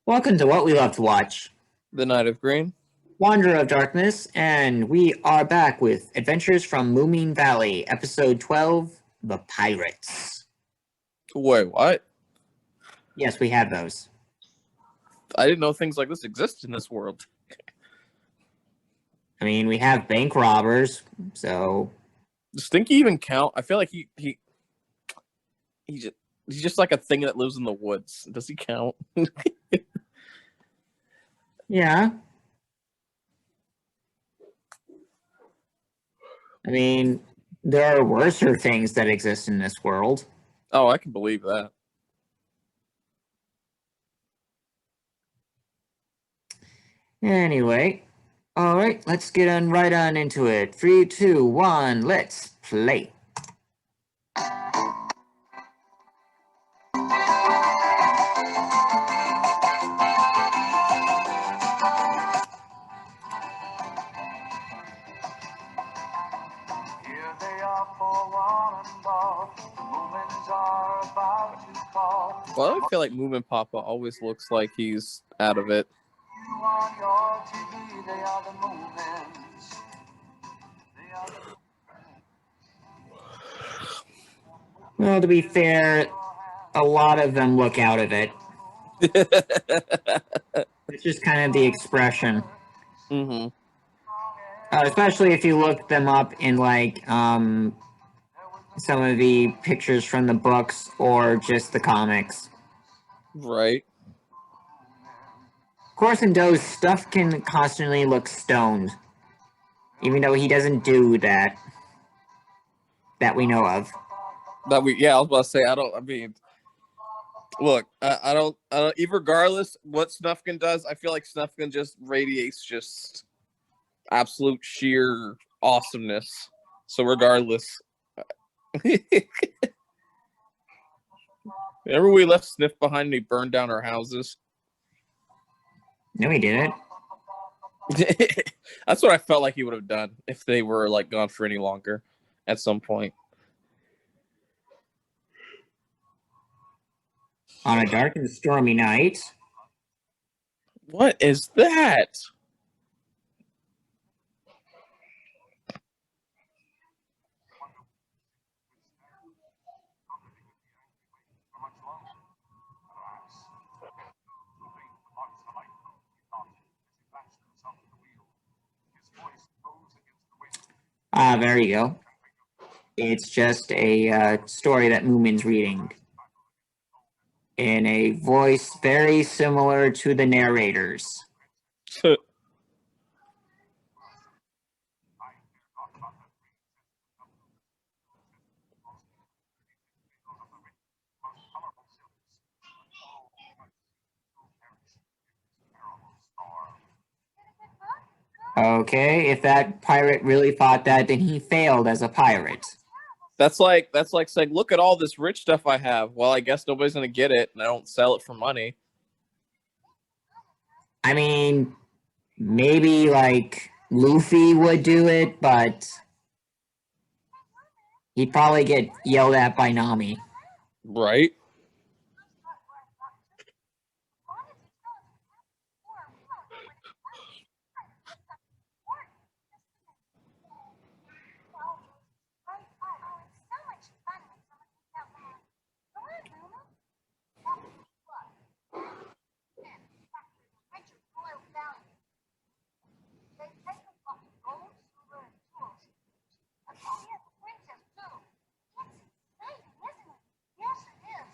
Welcome to What We Love to Watch, The Knight of Green. Wanderer of Darkness, and we are back with Adventures from Moominvalley, Episode 12, The Pirates. Wait, what? Yes, we have those. I didn't know things like this exist in this world. I mean, we have bank robbers, so... Does Stinky even count? I feel like he's just like a thing that lives in the woods. Does he count? Yeah. I mean, there are worser things that exist in this world. Oh, I can believe that. Anyway, alright, let's get right on into it. 3, 2, 1, let's play. Well, I feel like Moomin Papa always looks like he's out of it. Well, to be fair, a lot of them look out of it. It's just kind of the expression. Mm-hmm. Especially if you look them up in, like, some of the pictures from the books or just the comics. Right. Of course, in Doe's, stuff can constantly look stoned. Even though he doesn't do that. That we know of. I was about to say, look, I don't, even regardless what Snufkin does, I feel like Snufkin just radiates just absolute sheer awesomeness. So regardless. Remember we left Sniff behind and he burned down our houses? No, he didn't. That's what I felt like he would have done if they were like gone for any longer at some point. On a dark and stormy night. What is that? There you go. It's just a story that Moomin's reading. In a voice very similar to the narrators. Okay, if that pirate really thought that, then he failed as a pirate. That's like saying, look at all this rich stuff I have. Well, I guess nobody's gonna get it, and I don't sell it for money. I mean, maybe like Luffy would do it, but he'd probably get yelled at by Nami. Right?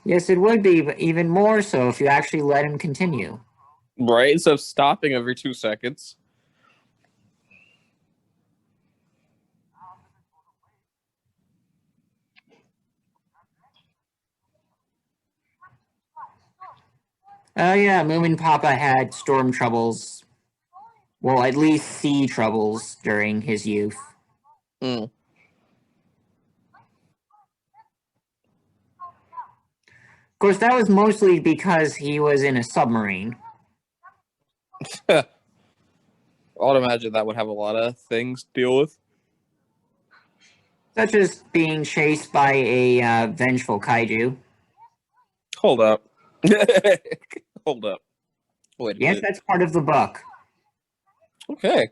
Yes, it would be, but even more so if you actually let him continue. Right? Instead of stopping every 2 seconds. Yeah, Moomin Papa had storm troubles. Well, at least sea troubles during his youth. Mm. Of course, that was mostly because he was in a submarine. I would imagine that would have a lot of things to deal with. Such as being chased by a vengeful kaiju. Hold up. Hold up. Wait a Yes, minute. that's part of the book. Okay.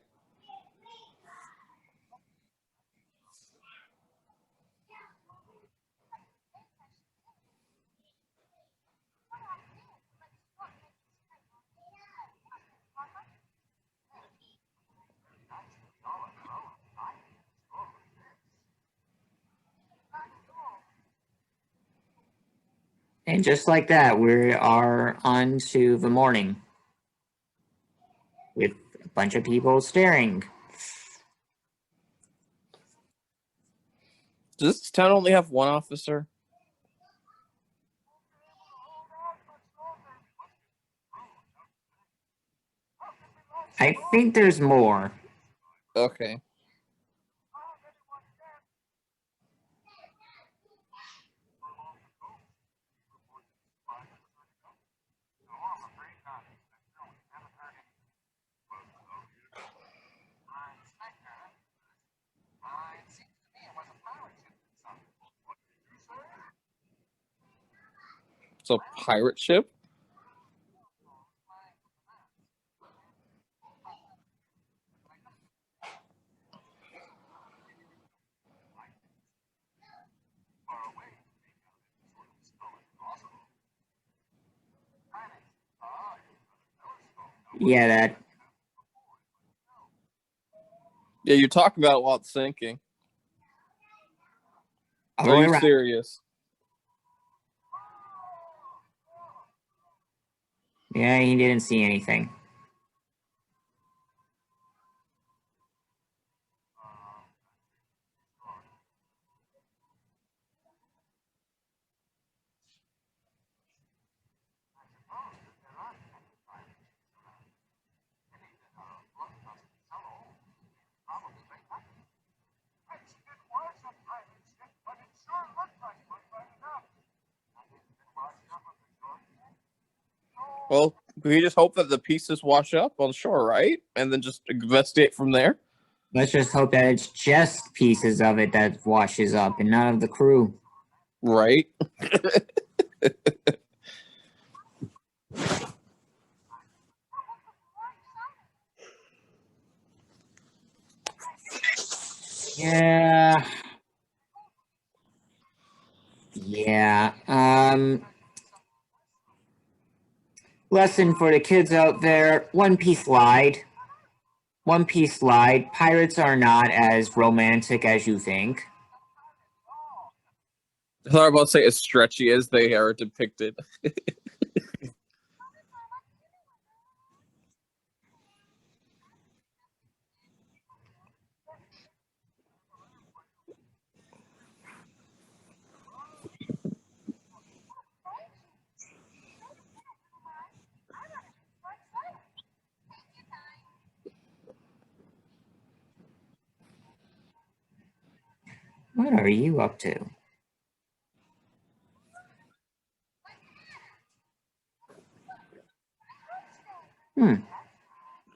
And just like that, we are on to the morning with a bunch of people staring. Does this town only have one officer? I think there's more. Okay. It's a pirate ship? Yeah, that. Yeah, you're talking about it while it's sinking. All the Are way you around. serious? Yeah, he didn't see anything. Well, we just hope that the pieces wash up on shore, right? And then just investigate from there. Let's just hope that it's just pieces of it that washes up and none of the crew. Right? Yeah. Yeah. Lesson for the kids out there: One Piece lied. One Piece lied. Pirates are not as romantic as you think. I thought I was about to say as stretchy as they are depicted. What are you up to?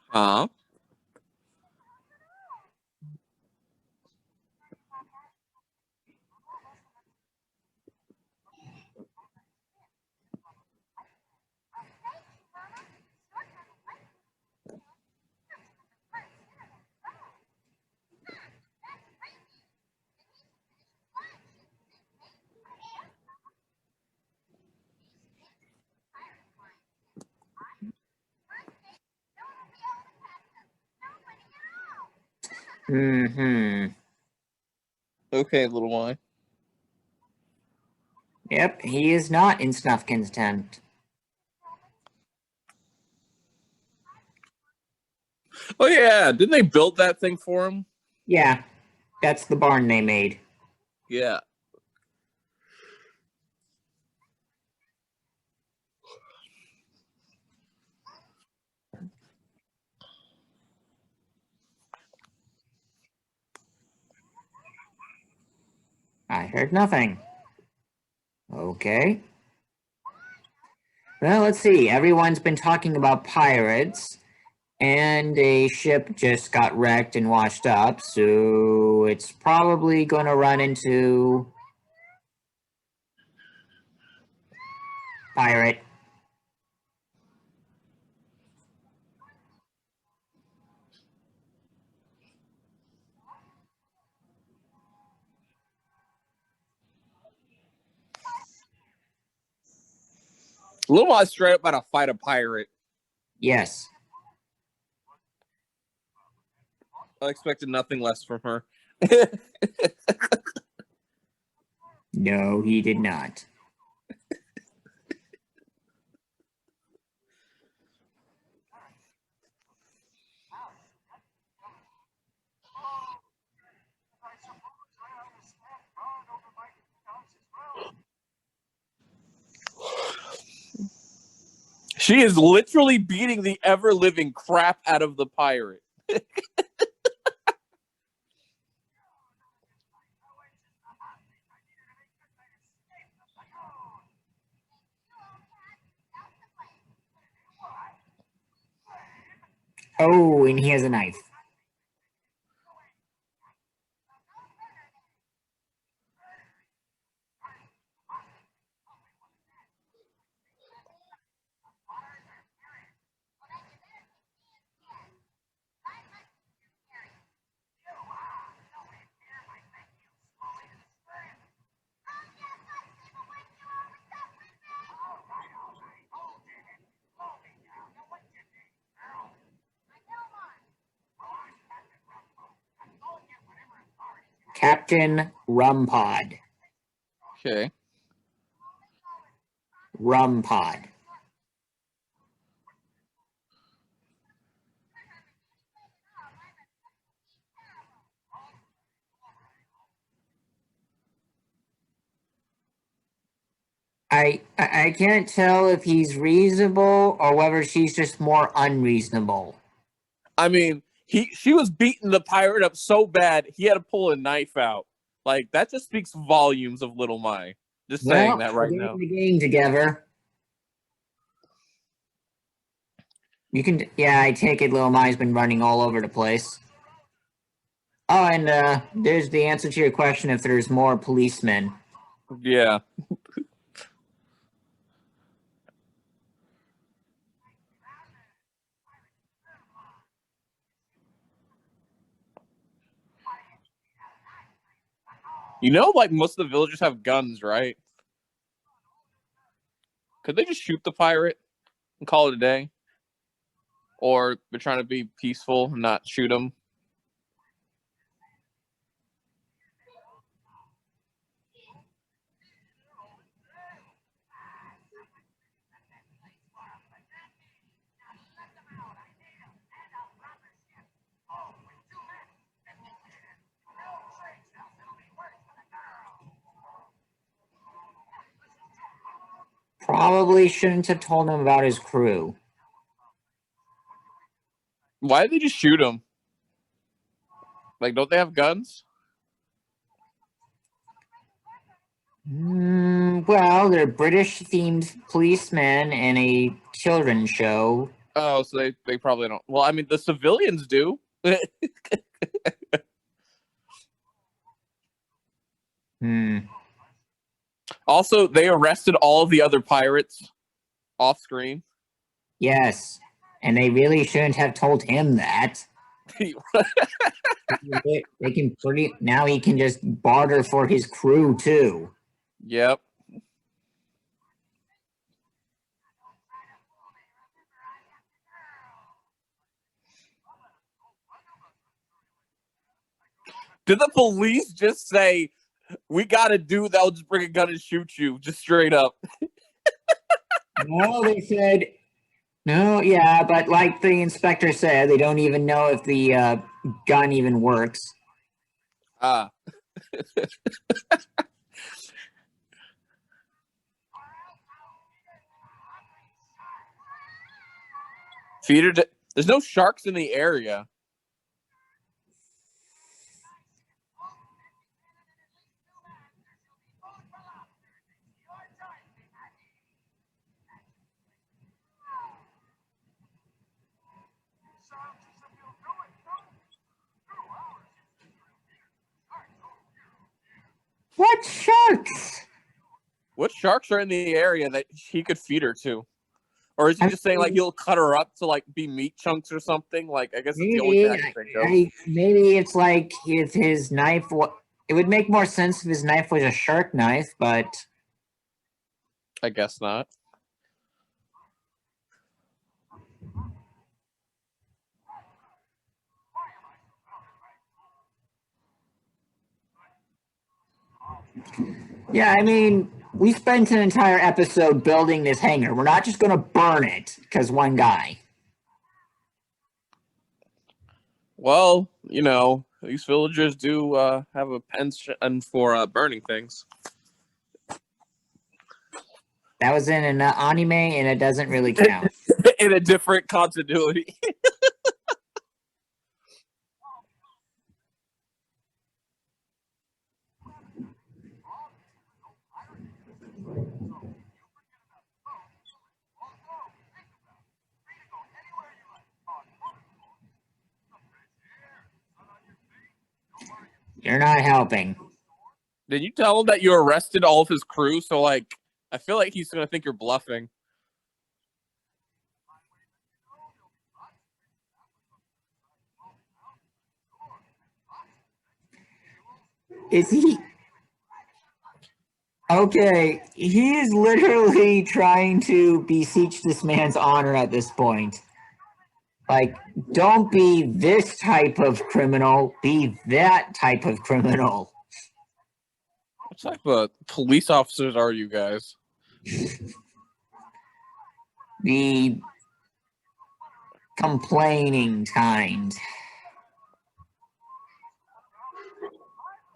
Huh? Mm-hmm. Okay, little one. Yep, he is not in Snufkin's tent. Oh yeah, didn't they build that thing for him? Yeah, that's the barn they made. Yeah. I heard nothing. Okay. Well, let's see. Everyone's been talking about pirates, and a ship just got wrecked and washed up, so it's probably going to run into pirate. Little Ma's straight up about to fight a pirate. Yes. I expected nothing less from her. No, he did not. She is literally beating the ever-living crap out of the pirate. Oh, and he has a knife. Captain Rumpod. Okay. Rumpod. I can't tell if he's reasonable or whether she's just more unreasonable. I mean, she was beating the pirate up so bad he had to pull a knife out. Like, that just speaks volumes of Little My. Just saying that right now. The game together. You can, yeah, I take it Little Mai's been running all over the place. Oh, and there's the answer to your question if there's more policemen. Yeah. You know, like, most of the villagers have guns, right? Could they just shoot the pirate and call it a day? Or they're trying to be peaceful and not shoot him? Probably shouldn't have told him about his crew. Why did they just shoot him? Like, don't they have guns? Well, they're British-themed policemen in a children's show. Oh, so they probably don't. Well, I mean, the civilians do. Also, they arrested all of the other pirates off screen. Yes, and they really shouldn't have told him that. They can now he can just barter for his crew too. Yep. Did the police just say, "We got a dude that'll just bring a gun and shoot you," just straight up? No, they said no. Yeah, but like the inspector said, they don't even know if the gun even works. Ah. Feeder. There's no sharks in the area. What sharks? What sharks are in the area that he could feed her to? Or is he just saying, like, he'll cut her up to, like, be meat chunks or something? Like, I guess it's the only thing I can think of. Maybe it's like if his knife. It would make more sense if his knife was a shark knife, but I guess not. Yeah, I mean, we spent an entire episode building this hangar. We're not just going to burn it because one guy. Well, you know, these villagers do have a penchant for burning things. That was in an anime, and it doesn't really count. In a different continuity. You're not helping. Did you tell him that you arrested all of his crew? So, like, I feel like he's gonna think you're bluffing. Is he? Okay, he is literally trying to beseech this man's honor at this point. Like, don't be this type of criminal, be that type of criminal. What type of police officers are you guys? The complaining kind.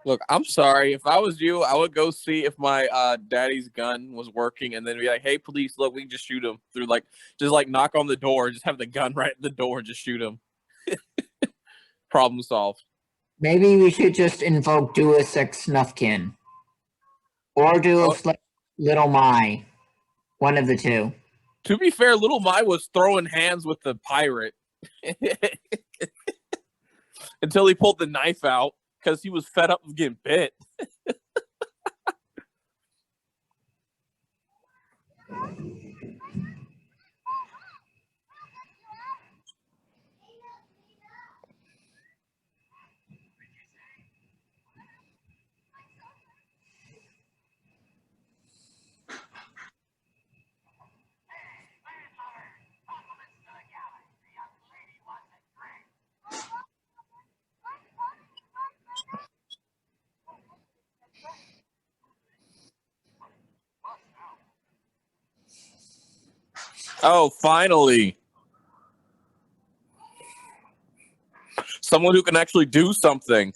Look, I'm sorry. If I was you, I would go see if my daddy's gun was working, and then be like, "Hey, police! Look, we can just shoot him through just knock on the door, just have the gun right at the door, and just shoot him." Problem solved. Maybe we should just invoke Deus Ex Snuffkin. Or Deus Little My. One of the two. To be fair, Little Mai was throwing hands with the pirate until he pulled the knife out because he was fed up with getting bit. Oh, finally. Someone who can actually do something.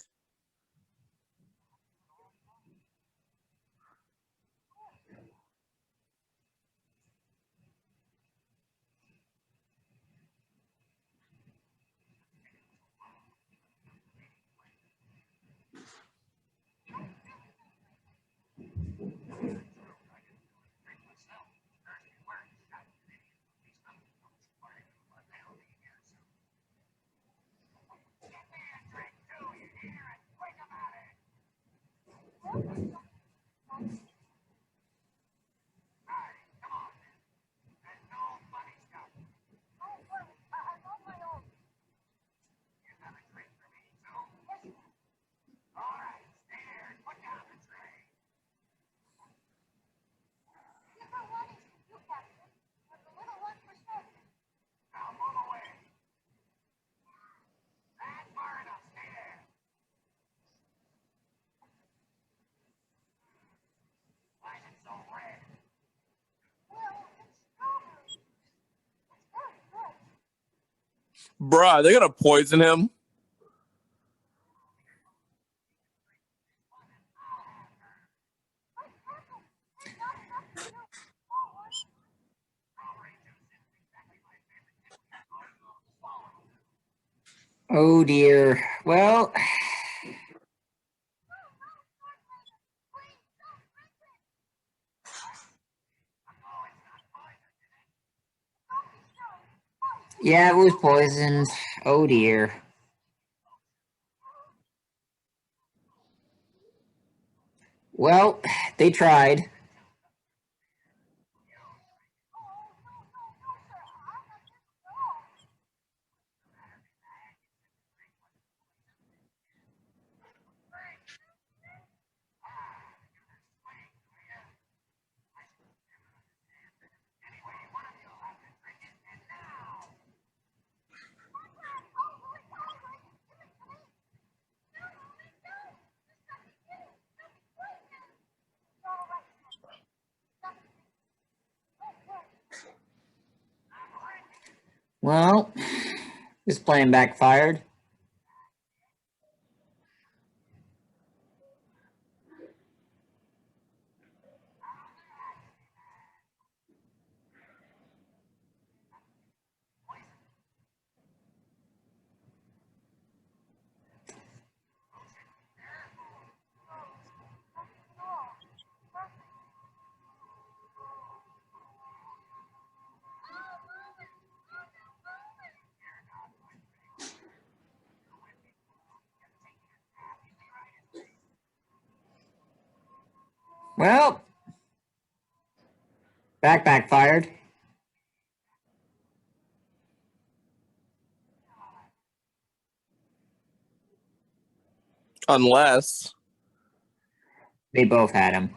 Bruh, they're going to poison him. Oh dear. Well, yeah, it was poisoned. Oh dear. Well, they tried. Well, this plan backfired. Well, backfired. Unless They both had him.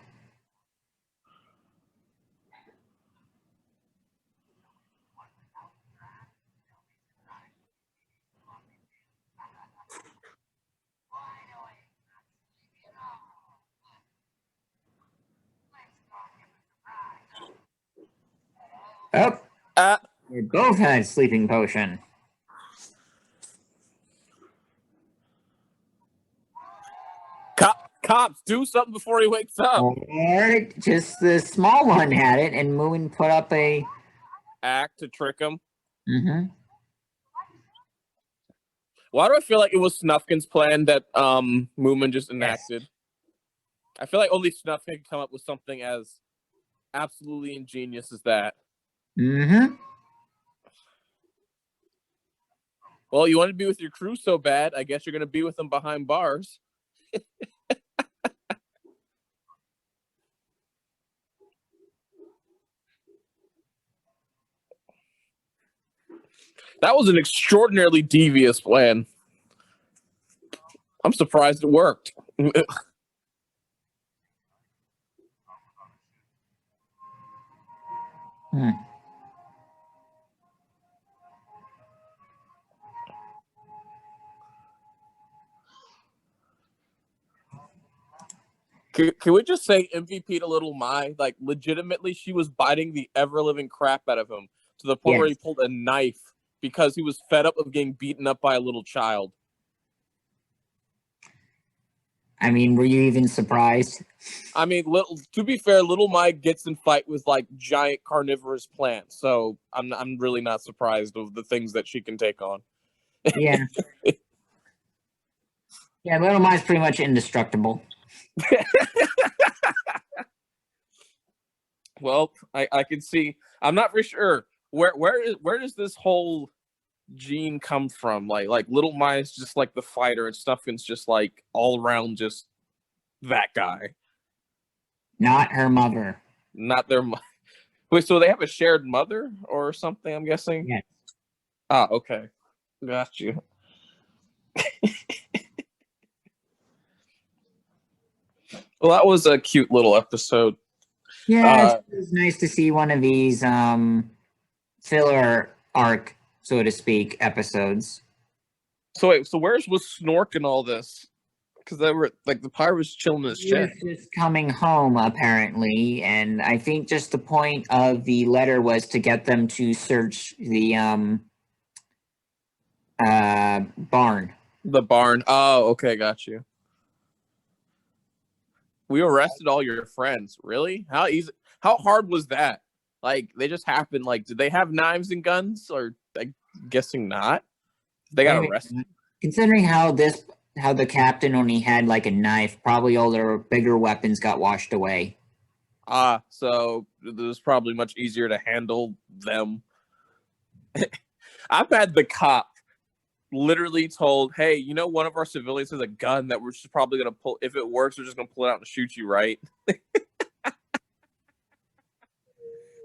Oh, they both had sleeping potion. Cops, do something before he wakes up. Or just the small one had it, and Moomin put up a act to trick him. Mm-hmm. Why do I feel like it was Snufkin's plan that Moomin just enacted? Yes. I feel like only Snufkin can come up with something as absolutely ingenious as that. Mm-hmm. Well, you want to be with your crew so bad, I guess you're going to be with them behind bars. That was an extraordinarily devious plan. I'm surprised it worked. Can we just say MVP to Little Mai? Like, legitimately, she was biting the ever-living crap out of him to the point where he pulled a knife because he was fed up of getting beaten up by a little child. I mean, were you even surprised? I mean, to be fair, Little Mai gets in fight with like giant carnivorous plants, so I'm really not surprised of the things that she can take on. Yeah. Yeah, Little Mai's pretty much indestructible. Well, I can see. I'm not for sure where does this whole gene come from? Like Little Mai is just like the fighter, and Snufkin's just like all around just that guy. Not her mother. Not their mother. Wait, so they have a shared mother or something? I'm guessing. Yes. Ah, okay, got you. Well, that was a cute little episode. Yeah, it was nice to see one of these filler arc, so to speak, episodes. So wait, so where's was Snork in all this? Because they were like the pirate was chilling in his chair. He was just coming home apparently, and I think just the point of the letter was to get them to search the barn. The barn. Oh, okay, got you. We arrested all your friends. Really? How easy? How hard was that? Like, they just happened. Like, did they have knives and guns? Or I'm guessing not. They got arrested. Considering how the captain only had like a knife, probably all their bigger weapons got washed away. So it was probably much easier to handle them. I've had the cop literally told, hey, you know, one of our civilians has a gun that we're just probably going to pull. If it works, we're just going to pull it out and shoot you, right?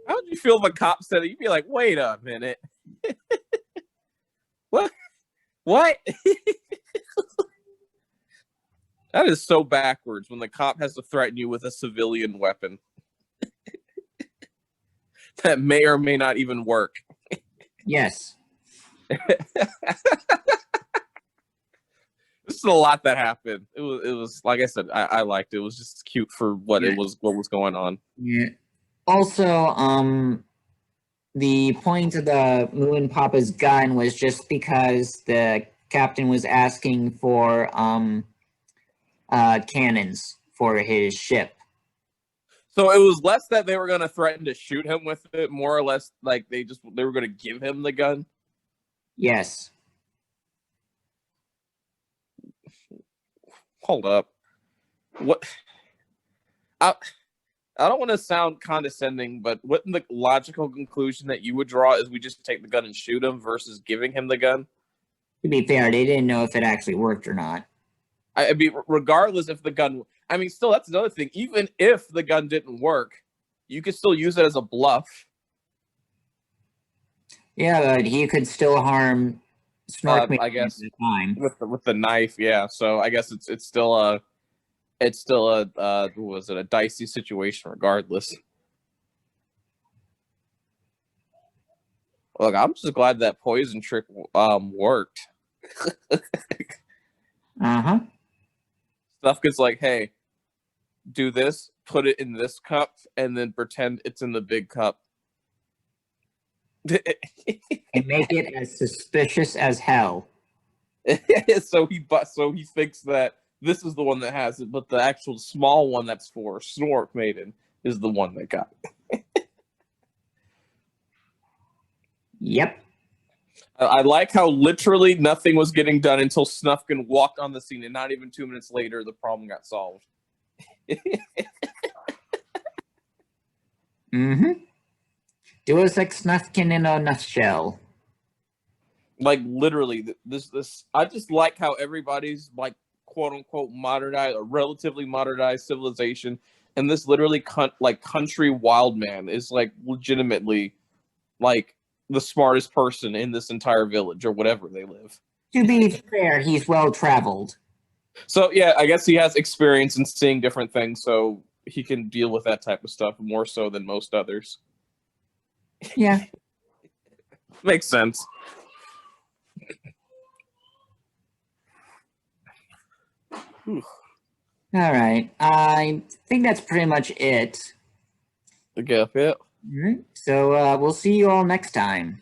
How would you feel if a cop said it? You'd be like, wait a minute. What? That is so backwards when the cop has to threaten you with a civilian weapon. That may or may not even work. Yes. This is a lot that happened. It was like I said, I liked it. It was just cute for what was going on. Yeah. Also, the point of the Moomin Papa's gun was just because the captain was asking for cannons for his ship. So it was less that they were going to threaten to shoot him with it, more or less like they were going to give him the gun. Yes. Hold up. What? I don't want to sound condescending, but wouldn't the logical conclusion that you would draw is we just take the gun and shoot him versus giving him the gun? To be fair, they didn't know if it actually worked or not. I mean, regardless if the gun, I mean, still, that's another thing. Even if the gun didn't work, you could still use it as a bluff. Yeah, but he could still harm Snork I guess at the time. with the knife, yeah. So I guess it's still a what was it, a dicey situation regardless. Look, I'm just glad that poison trick worked. Uh-huh. Stuff gets like, hey, do this, put it in this cup, and then pretend it's in the big cup. And make it as suspicious as hell. so he thinks that this is the one that has it, but the actual small one that's for Snork Maiden is the one that got it. Yep. I like how literally nothing was getting done until Snufkin walked on the scene, and not even 2 minutes later, the problem got solved. Mm-hmm. Deus Ex Snufkin in a nutshell. Like literally, this. I just like how everybody's like quote unquote modernized or relatively modernized civilization, and this literally country wild man is like legitimately like the smartest person in this entire village or whatever they live. To be fair, he's well traveled. So yeah, I guess he has experience in seeing different things, so he can deal with that type of stuff more so than most others. Yeah. Makes sense. All right. I think that's pretty much it. Okay, yeah. All right. So we'll see you all next time.